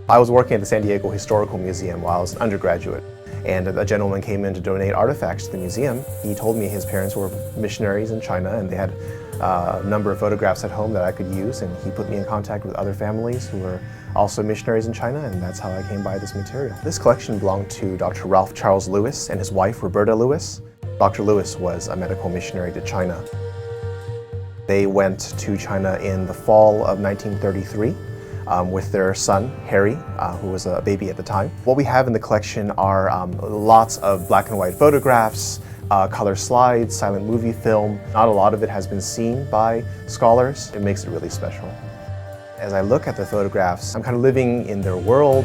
I was working at the San Diego Historical Museum while I was an undergraduate, and a gentleman came in to donate artifacts to the museum. He told me his parents were missionaries in China and they had a number of photographs at home that I could use, and he put me in contact with other families who were also missionaries in China, and that's how I came by this material. This collection belonged to Dr. Ralph Charles Lewis and his wife, Roberta Lewis. Dr. Lewis was a medical missionary to China. They went to China in the fall of 1933 with their son, Harry, who was a baby at the time. What we have in the collection are lots of black and white photographs, color slides, silent movie film. Not a lot of it has been seen by scholars. It makes it really special. As I look at the photographs, I'm kind of living in their world.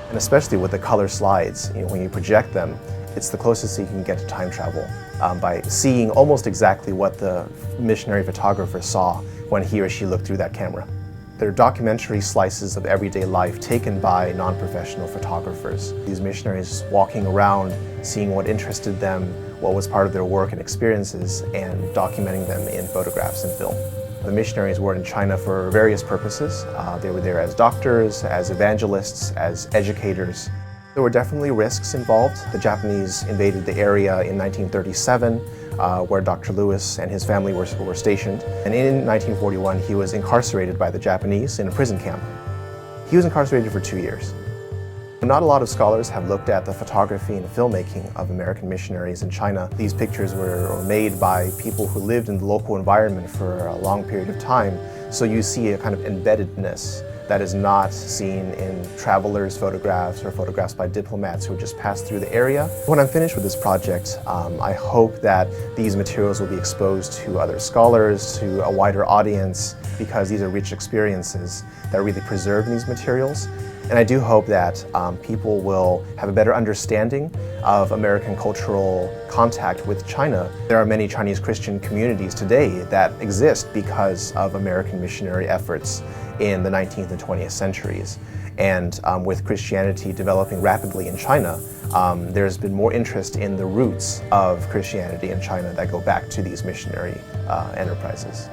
And especially with the color slides, when you project them, it's the closest you can get to time travel by seeing almost exactly what the missionary photographer saw when he or she looked through that camera. They're documentary slices of everyday life taken by non-professional photographers. These missionaries walking around, seeing what interested them, what was part of their work and experiences, and documenting them in photographs and film. The missionaries were in China for various purposes. They were there as doctors, as evangelists, as educators. There were definitely risks involved. The Japanese invaded the area in 1937, where Dr. Lewis and his family were stationed. And in 1941, he was incarcerated by the Japanese in a prison camp. He was incarcerated for 2 years. Not a lot of scholars have looked at the photography and filmmaking of American missionaries in China. These pictures were made by people who lived in the local environment for a long period of time, so you see a kind of embeddedness that is not seen in travelers' photographs or photographs by diplomats who just passed through the area. When I'm finished with this project, I hope that these materials will be exposed to other scholars, to a wider audience, because these are rich experiences that are really preserved in these materials. And I do hope that people will have a better understanding of American cultural contact with China. There are many Chinese Christian communities today that exist because of American missionary efforts in the 19th and 20th centuries. And with Christianity developing rapidly in China, there's been more interest in the roots of Christianity in China that go back to these missionary enterprises.